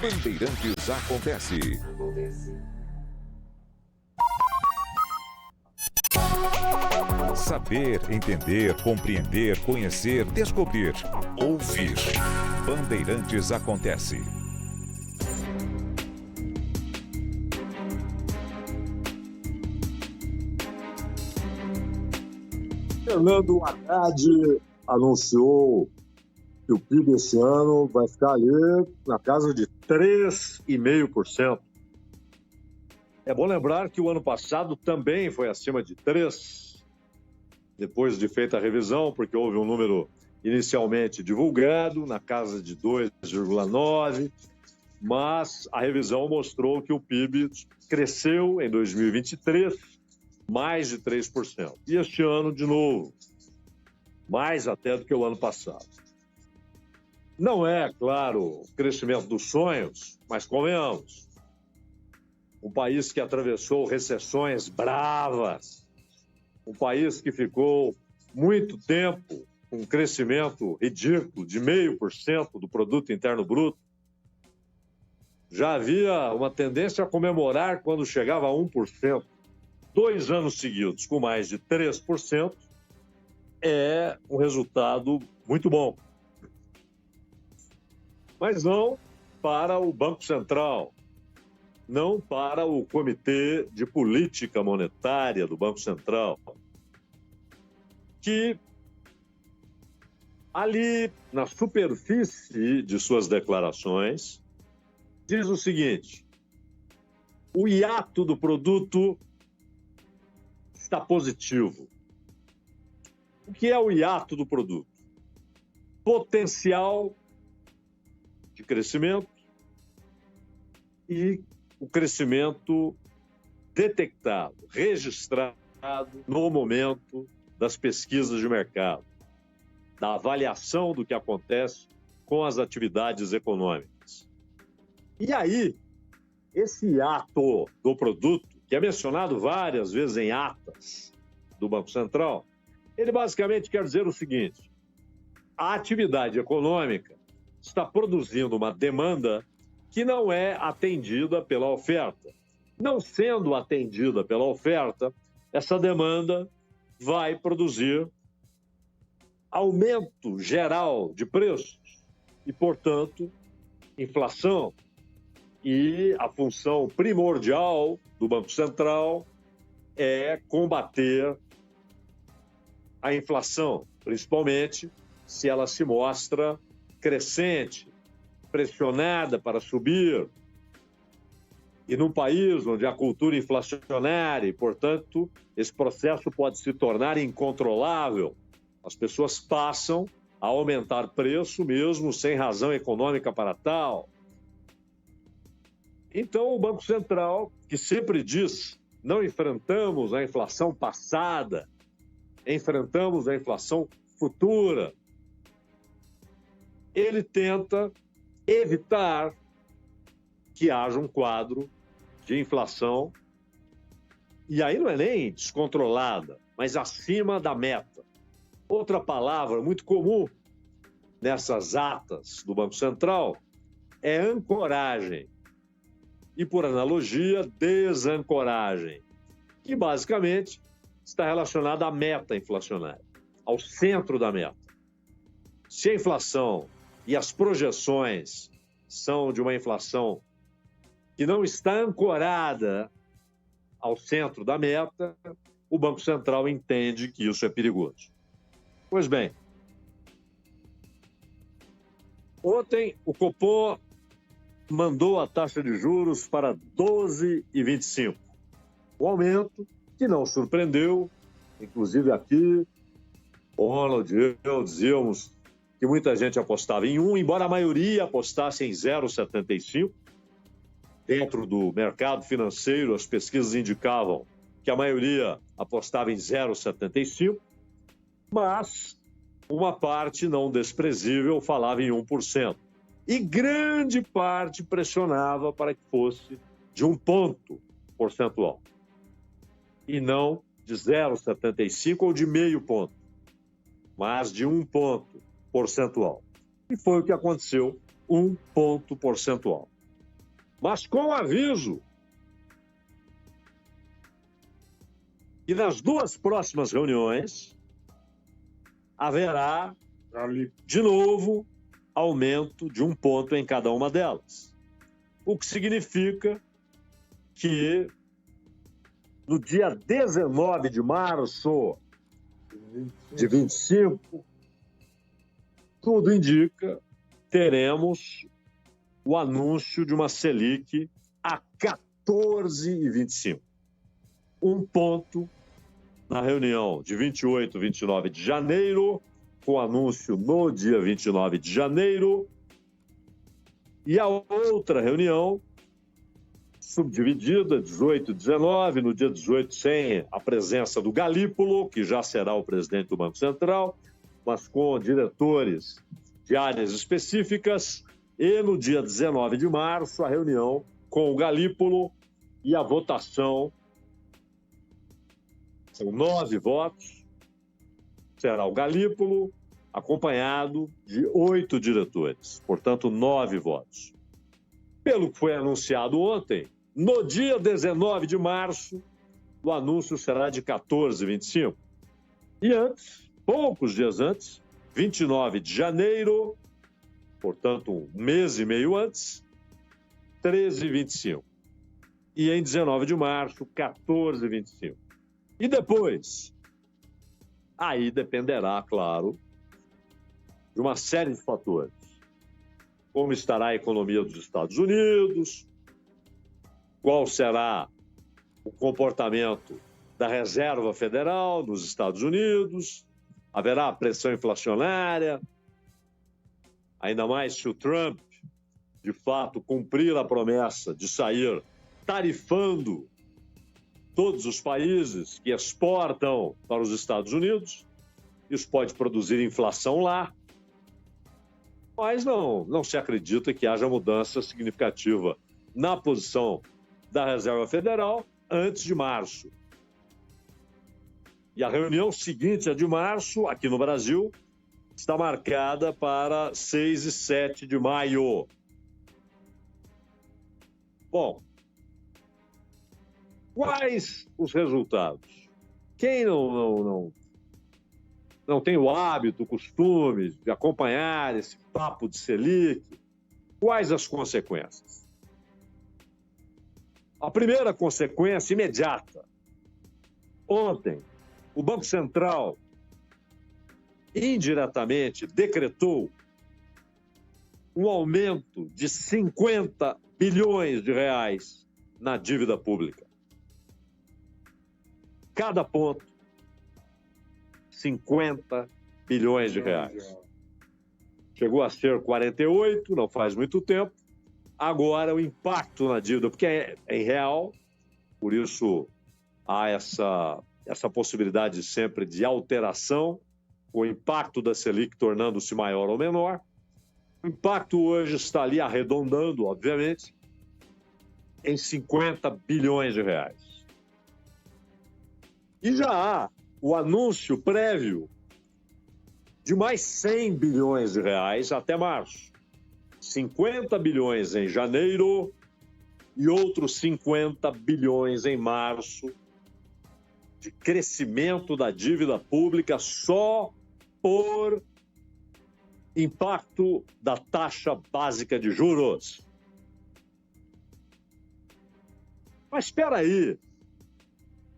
Bandeirantes acontece. Saber, entender, compreender, conhecer, descobrir, ouvir. Bandeirantes acontece. Fernando Haddad anunciou que o PIB esse ano vai ficar ali na casa de 3,5%. É bom lembrar que o ano passado também foi acima de 3%, depois de feita a revisão, porque houve um número inicialmente divulgado na casa de 2,9%, mas a revisão mostrou que o PIB cresceu em 2023 mais de 3%. E este ano, de novo, mais até do que o ano passado. Não é, claro, o crescimento dos sonhos, mas convenhamos. Um país que atravessou recessões bravas, um país que ficou muito tempo com um crescimento ridículo de 0,5% do produto interno bruto, já havia uma tendência a comemorar quando chegava a 1%. 2 anos seguidos com mais de 3% é um resultado muito bom. Mas não para o Banco Central, não para o Comitê de Política Monetária do Banco Central, que ali na superfície de suas declarações diz o seguinte: o hiato do produto está positivo. O que é o hiato do produto? Potencial de crescimento e o crescimento detectado, registrado no momento das pesquisas de mercado, da avaliação do que acontece com as atividades econômicas. E aí, esse hiato do produto, que é mencionado várias vezes em atas do Banco Central, ele basicamente quer dizer o seguinte: a atividade econômica está produzindo uma demanda que não é atendida pela oferta. Não sendo atendida pela oferta, essa demanda vai produzir aumento geral de preços e, portanto, inflação. E a função primordial do Banco Central é combater a inflação, principalmente se ela se mostra crescente, pressionada para subir. E num país onde a cultura inflacionária, e, portanto, esse processo pode se tornar incontrolável, as pessoas passam a aumentar preço mesmo sem razão econômica para tal. Então, o Banco Central, que sempre diz: não enfrentamos a inflação passada, enfrentamos a inflação futura, ele tenta evitar que haja um quadro de inflação, e aí não é nem descontrolada, mas acima da meta. Outra palavra muito comum nessas atas do Banco Central é ancoragem. E, por analogia, desancoragem, que basicamente está relacionada à meta inflacionária, ao centro da meta. Se a inflação e as projeções são de uma inflação que não está ancorada ao centro da meta, o Banco Central entende que isso é perigoso. Pois bem, ontem o Copom mandou a taxa de juros para 12,25. Um aumento que não surpreendeu, inclusive aqui, Ronald e eu dizíamos que muita gente apostava em 1, embora a maioria apostasse em 0,75. Dentro do mercado financeiro, as pesquisas indicavam que a maioria apostava em 0,75, mas uma parte não desprezível falava em 1%. E grande parte pressionava para que fosse de 1 ponto percentual, e não de 0,75 ou de meio ponto, mas de 1 ponto percentual. E foi o que aconteceu, 1 ponto percentual. mas com aviso. E nas duas próximas reuniões haverá, de novo, aumento de 1 ponto em cada uma delas. O que significa que no dia 19 de março de 25, tudo indica, teremos o anúncio de uma Selic a 14,25. 1 ponto na reunião de 28 e 29 de janeiro, com anúncio no dia 29 de janeiro. E a outra reunião, subdividida, 18 e 19, no dia 18 sem a presença do Galípolo, que já será o presidente do Banco Central, mas com diretores de áreas específicas, e no dia 19 de março, a reunião com o Galípolo e a votação. São 9 votos, será o Galípolo, acompanhado de 8 diretores, portanto, 9 votos. Pelo que foi anunciado ontem, no dia 19 de março, o anúncio será de 14,25. E antes, poucos dias antes, 29 de janeiro, portanto, 1 mês e meio antes, 13,25. E em 19 de março, 14,25. E depois? Aí dependerá, claro, de uma série de fatores. Como estará a economia dos Estados Unidos, qual será o comportamento da Reserva Federal nos Estados Unidos, haverá pressão inflacionária, ainda mais se o Trump, de fato, cumprir a promessa de sair tarifando todos os países que exportam para os Estados Unidos. Isso pode produzir inflação lá, mas não se acredita que haja mudança significativa na posição da Reserva Federal antes de março. E a reunião seguinte, a de março, aqui no Brasil, está marcada para 6 e 7 de maio. Bom, quais os resultados? Quem não tem o hábito, o costume de acompanhar esse papo de Selic, quais as consequências? A primeira consequência imediata. Ontem, o Banco Central indiretamente decretou um aumento de 50 bilhões de reais na dívida pública. Cada ponto, 50 bilhões de reais. Chegou a ser 48, não faz muito tempo. Agora, o impacto na dívida, porque é em real, por isso há essa possibilidade sempre de alteração, o impacto da Selic tornando-se maior ou menor. O impacto hoje está ali arredondando, obviamente, em 50 bilhões de reais. E já há o anúncio prévio de mais 100 bilhões de reais até março. 50 bilhões em janeiro e outros 50 bilhões em março de crescimento da dívida pública só por impacto da taxa básica de juros. Mas espera aí,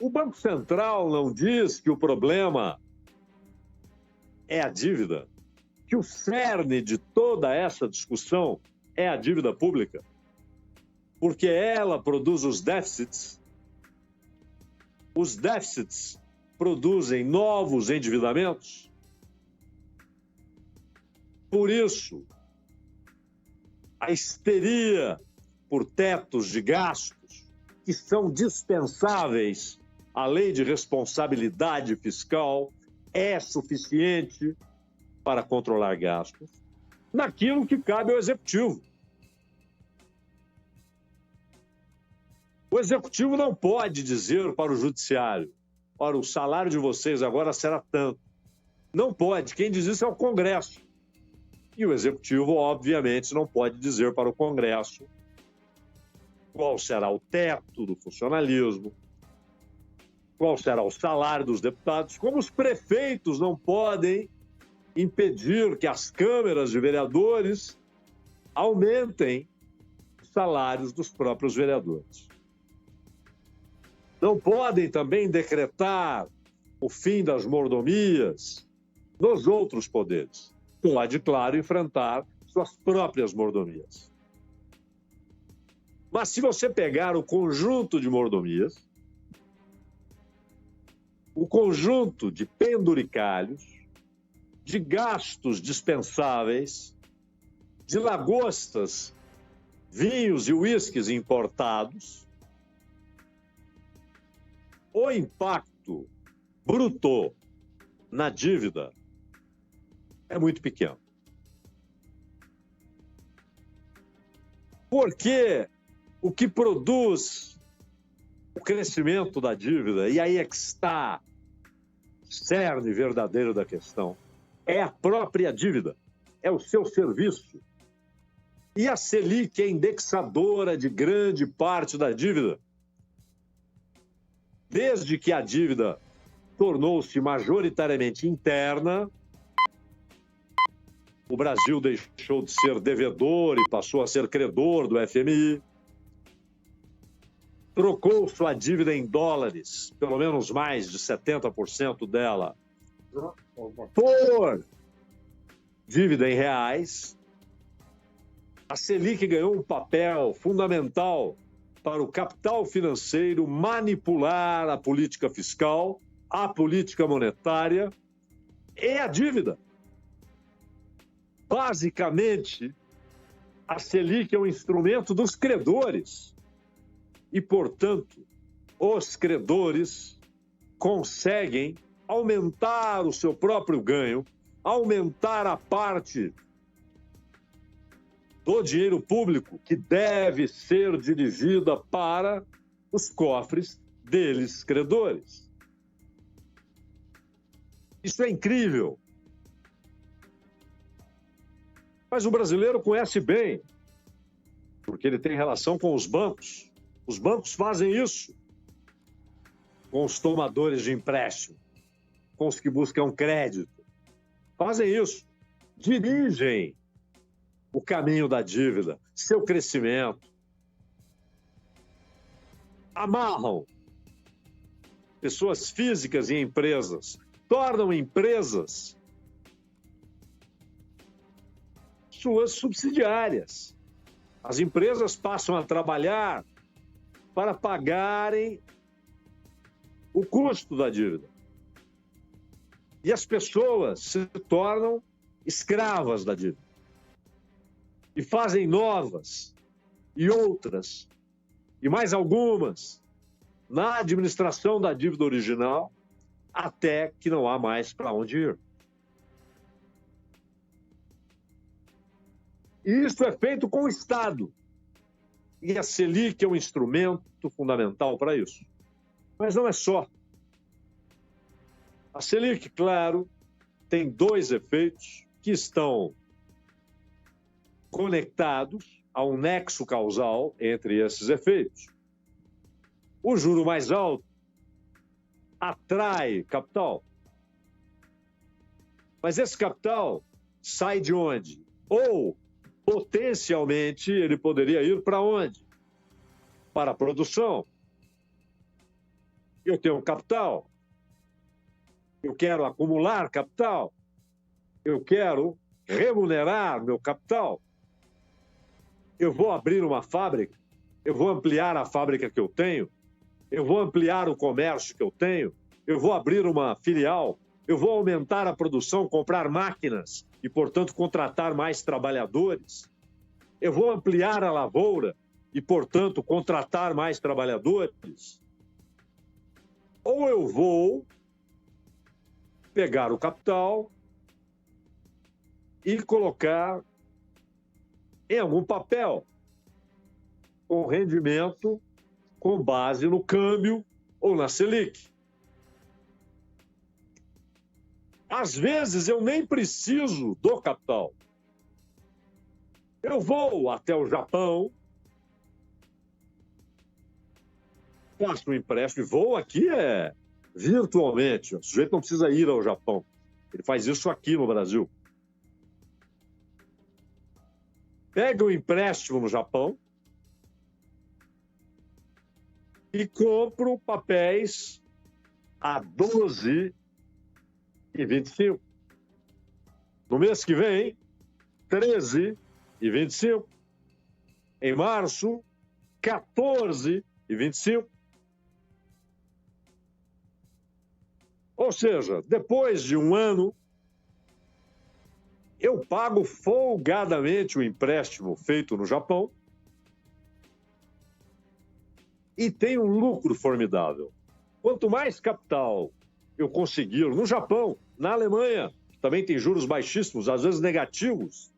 o Banco Central não diz que o problema é a dívida, que o cerne de toda essa discussão é a dívida pública, porque ela produz os déficits produzem novos endividamentos. Por isso, a histeria por tetos de gastos, que são dispensáveis à lei de responsabilidade fiscal, é suficiente para controlar gastos naquilo que cabe ao Executivo. O Executivo não pode dizer para o Judiciário: ora, o salário de vocês agora será tanto. Não pode. Quem diz isso é o Congresso. E o Executivo, obviamente, não pode dizer para o Congresso qual será o teto do funcionalismo, qual será o salário dos deputados, como os prefeitos não podem impedir que as câmeras de vereadores aumentem os salários dos próprios vereadores. Não podem também decretar o fim das mordomias nos outros poderes. Pode, claro, enfrentar suas próprias mordomias. Mas se você pegar o conjunto de mordomias, o conjunto de penduricalhos, de gastos dispensáveis, de lagostas, vinhos e uísques importados, o impacto bruto na dívida é muito pequeno. Porque o que produz o crescimento da dívida, e aí é que está o cerne verdadeiro da questão, é a própria dívida, é o seu serviço. E a Selic é indexadora de grande parte da dívida. Desde que a dívida tornou-se majoritariamente interna, o Brasil deixou de ser devedor e passou a ser credor do FMI. Trocou sua dívida em dólares, pelo menos mais de 70% dela, por dívida em reais. A Selic ganhou um papel fundamental para o capital financeiro manipular a política fiscal, a política monetária e a dívida. Basicamente, a Selic é um instrumento dos credores e, portanto, os credores conseguem aumentar o seu próprio ganho, aumentar a parte do dinheiro público que deve ser dirigida para os cofres deles, credores. Isso é incrível. Mas o brasileiro conhece bem, porque ele tem relação com os bancos. Os bancos fazem isso com os tomadores de empréstimo, com os que buscam crédito. Fazem isso, dirigem o caminho da dívida, seu crescimento. Amarram pessoas físicas e empresas, tornam empresas suas subsidiárias. As empresas passam a trabalhar para pagarem o custo da dívida. E as pessoas se tornam escravas da dívida. E fazem novas, e outras, e mais algumas, na administração da dívida original, até que não há mais para onde ir. E isso é feito com o Estado. E a Selic é um instrumento fundamental para isso. Mas não é só. A Selic, claro, tem dois efeitos que estão conectados a um nexo causal entre esses efeitos. O juro mais alto atrai capital. Mas esse capital sai de onde? Ou, potencialmente, ele poderia ir para onde? Para a produção. Eu tenho capital. Eu quero acumular capital. Eu quero remunerar meu capital. Eu vou abrir uma fábrica, eu vou ampliar a fábrica que eu tenho, eu vou ampliar o comércio que eu tenho, eu vou abrir uma filial, eu vou aumentar a produção, comprar máquinas e, portanto, contratar mais trabalhadores. Eu vou ampliar a lavoura e, portanto, contratar mais trabalhadores. Ou eu vou pegar o capital e colocar em algum papel, com rendimento, com base no câmbio ou na Selic. Às vezes, eu nem preciso do capital. Eu vou até o Japão, faço um empréstimo e vou aqui virtualmente. O sujeito não precisa ir ao Japão. Ele faz isso aqui no Brasil. Pega o empréstimo no Japão e compro papéis a 12,25. No mês que vem, 13,25. Em março, 14,25. Ou seja, depois de um ano, eu pago folgadamente o empréstimo feito no Japão e tenho um lucro formidável. Quanto mais capital eu conseguir no Japão, na Alemanha, que também tem juros baixíssimos, às vezes negativos,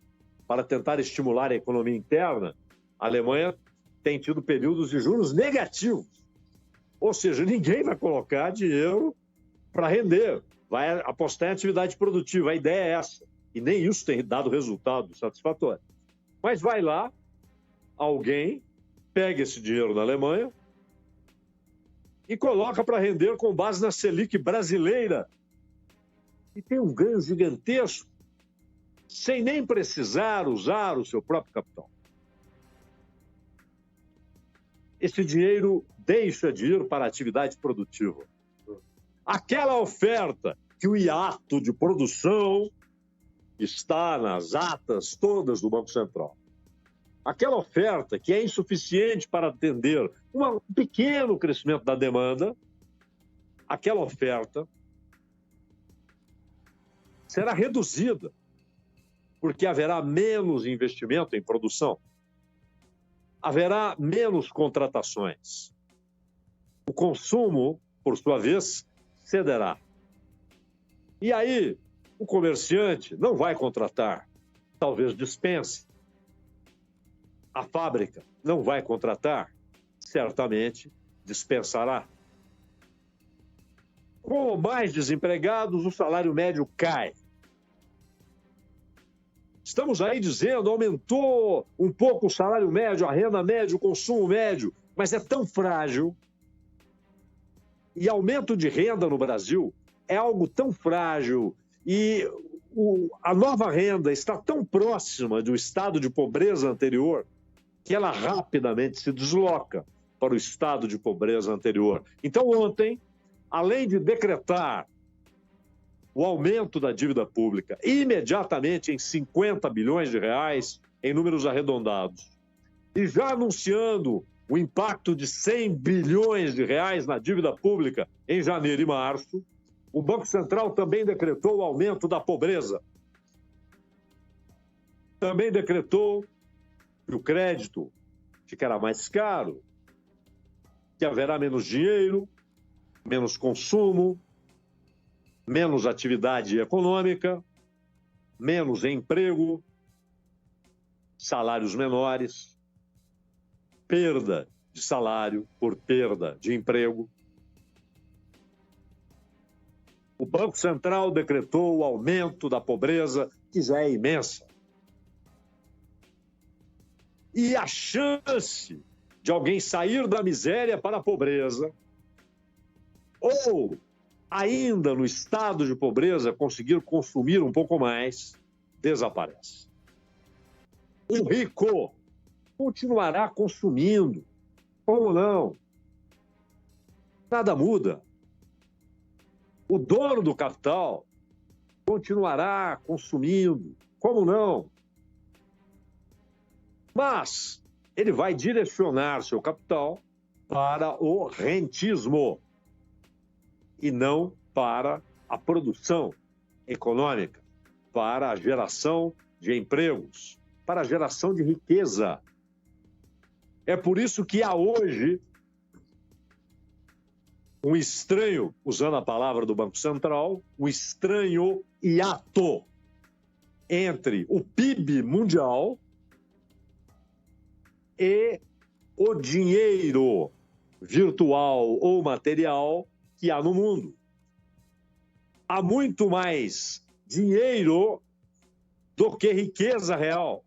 para tentar estimular a economia interna, a Alemanha tem tido períodos de juros negativos. Ou seja, ninguém vai colocar dinheiro para render, vai apostar em atividade produtiva. A ideia é essa. E nem isso tem dado resultado satisfatório. Mas vai lá, alguém pega esse dinheiro na Alemanha e coloca para render com base na Selic brasileira. E tem um ganho gigantesco, sem nem precisar usar o seu próprio capital. Esse dinheiro deixa de ir para a atividade produtiva. Aquela oferta que o hiato de produção está nas atas todas do Banco Central. Aquela oferta que é insuficiente para atender um pequeno crescimento da demanda, aquela oferta será reduzida, porque haverá menos investimento em produção, haverá menos contratações. O consumo, por sua vez, cederá. E aí, o comerciante não vai contratar, talvez dispense. A fábrica não vai contratar, certamente dispensará. Com mais desempregados, o salário médio cai. Estamos aí dizendo, aumentou um pouco o salário médio, a renda média, o consumo médio, mas é tão frágil. E aumento de renda no Brasil é algo tão frágil e a nova renda está tão próxima do estado de pobreza anterior que ela rapidamente se desloca para o estado de pobreza anterior. Então, ontem, além de decretar o aumento da dívida pública imediatamente em 50 bilhões de reais, em números arredondados, e já anunciando o impacto de 100 bilhões de reais na dívida pública em janeiro e março, o Banco Central também decretou o aumento da pobreza. Também decretou que o crédito ficará mais caro, que haverá menos dinheiro, menos consumo, menos atividade econômica, menos emprego, salários menores, perda de salário por perda de emprego. O Banco Central decretou o aumento da pobreza, que já é imensa. E a chance de alguém sair da miséria para a pobreza, ou ainda no estado de pobreza conseguir consumir um pouco mais, desaparece. O rico continuará consumindo. Como não? Nada muda. O dono do capital continuará consumindo. Como não? Mas ele vai direcionar seu capital para o rentismo e não para a produção econômica, para a geração de empregos, para a geração de riqueza. É por isso que há hoje um estranho, usando a palavra do Banco Central, um estranho hiato entre o PIB mundial e o dinheiro virtual ou material que há no mundo. Há muito mais dinheiro do que riqueza real.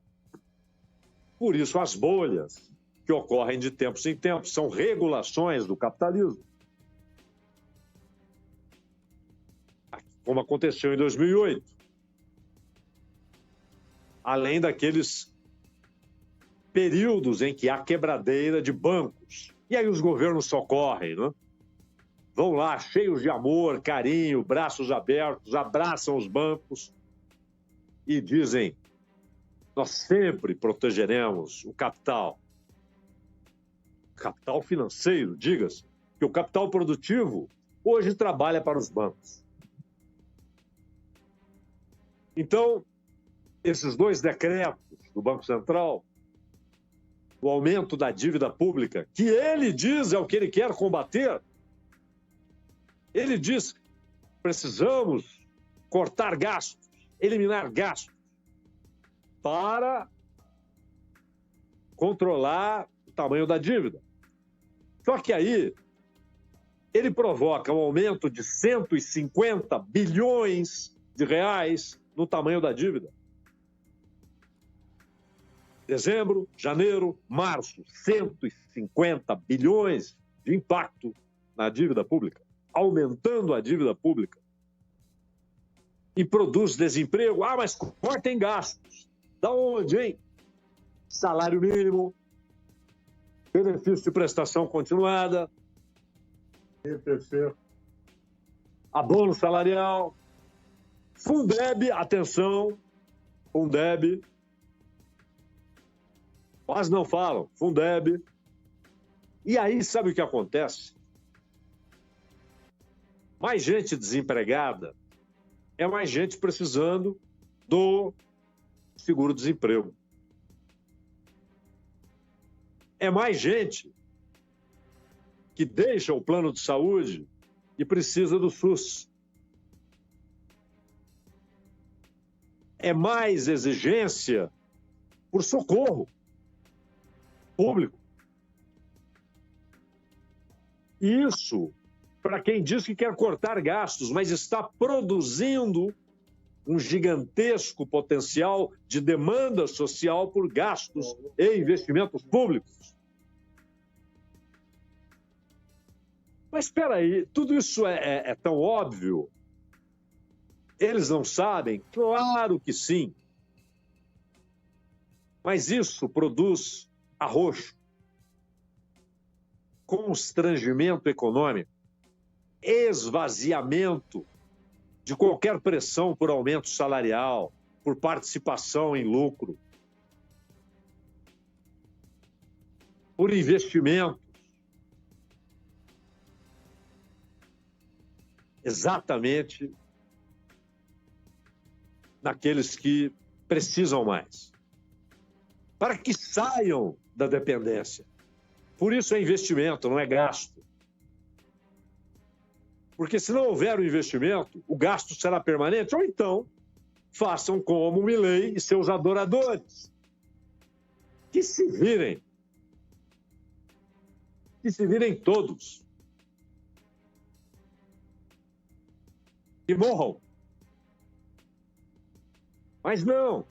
Por isso as bolhas, que ocorrem de tempos em tempos, são regulações do capitalismo. Como aconteceu em 2008. Além daqueles períodos em que há quebradeira de bancos. E aí os governos socorrem, né? Vão lá cheios de amor, carinho, braços abertos, abraçam os bancos e dizem: nós sempre protegeremos o capital. Capital financeiro, diga-se, que o capital produtivo hoje trabalha para os bancos. Então, esses dois decretos do Banco Central, o aumento da dívida pública, que ele diz é o que ele quer combater, ele diz: precisamos cortar gastos, eliminar gastos, para controlar o tamanho da dívida. Só que aí ele provoca um aumento de 150 bilhões de reais no tamanho da dívida. Dezembro, janeiro, março, 150 bilhões de impacto na dívida pública, aumentando a dívida pública. E produz desemprego. Ah, mas cortem gastos. Da onde, hein? Salário mínimo, benefício de prestação continuada, IPC, abono salarial, Fundeb, atenção, Fundeb, quase não falam, Fundeb. E aí, sabe o que acontece? Mais gente desempregada é mais gente precisando do seguro-desemprego. É mais gente que deixa o plano de saúde e precisa do SUS. É mais exigência por socorro público. Isso, para quem diz que quer cortar gastos, mas está produzindo um gigantesco potencial de demanda social por gastos e investimentos públicos. Mas espera aí, tudo isso é tão óbvio? Eles não sabem? Claro que sim. Mas isso produz arroxo, constrangimento econômico, esvaziamento de qualquer pressão por aumento salarial, por participação em lucro, por investimentos. Exatamente naqueles que precisam mais, para que saiam da dependência. Por isso é investimento, não é gasto. Porque se não houver o investimento, o gasto será permanente, ou então façam como Milei e seus adoradores. Que se virem. Que se virem todos. Que morram. Mas não.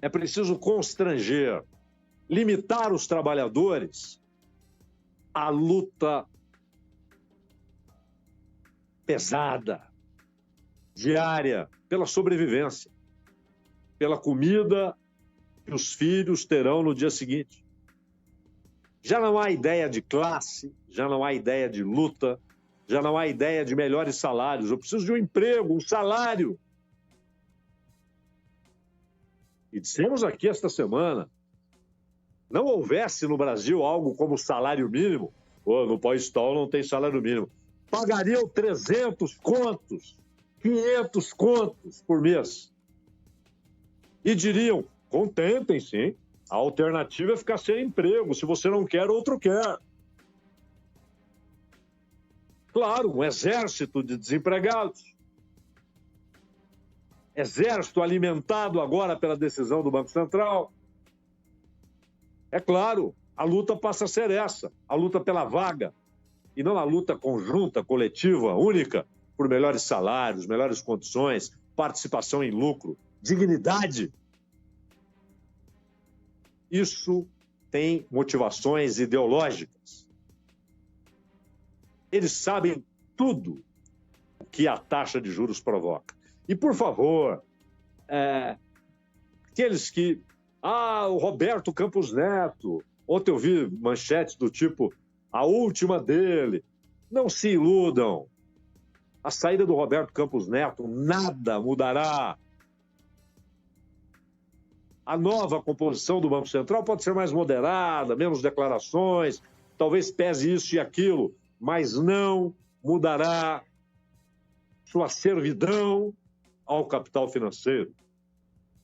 É preciso constranger, limitar os trabalhadores à luta pesada, diária, pela sobrevivência, pela comida que os filhos terão no dia seguinte. Já não há ideia de classe, já não há ideia de luta, já não há ideia de melhores salários. Eu preciso de um emprego, um salário. E dissemos aqui esta semana, não houvesse no Brasil algo como salário mínimo, no Paulistão não tem salário mínimo, pagariam 300 contos, 500 contos por mês. E diriam, contentem-se, a alternativa é ficar sem emprego, se você não quer, outro quer. Claro, um exército de desempregados. Exército alimentado agora pela decisão do Banco Central. É claro, a luta passa a ser essa, a luta pela vaga, e não a luta conjunta, coletiva, única, por melhores salários, melhores condições, participação em lucro, dignidade. Isso têm motivações ideológicas. Eles sabem tudo o que a taxa de juros provoca. E, por favor, aqueles que... o Roberto Campos Neto. Ontem eu vi manchetes do tipo, a última dele. Não se iludam. A saída do Roberto Campos Neto nada mudará. A nova composição do Banco Central pode ser mais moderada, menos declarações, talvez pese isso e aquilo, mas não mudará sua servidão ao capital financeiro.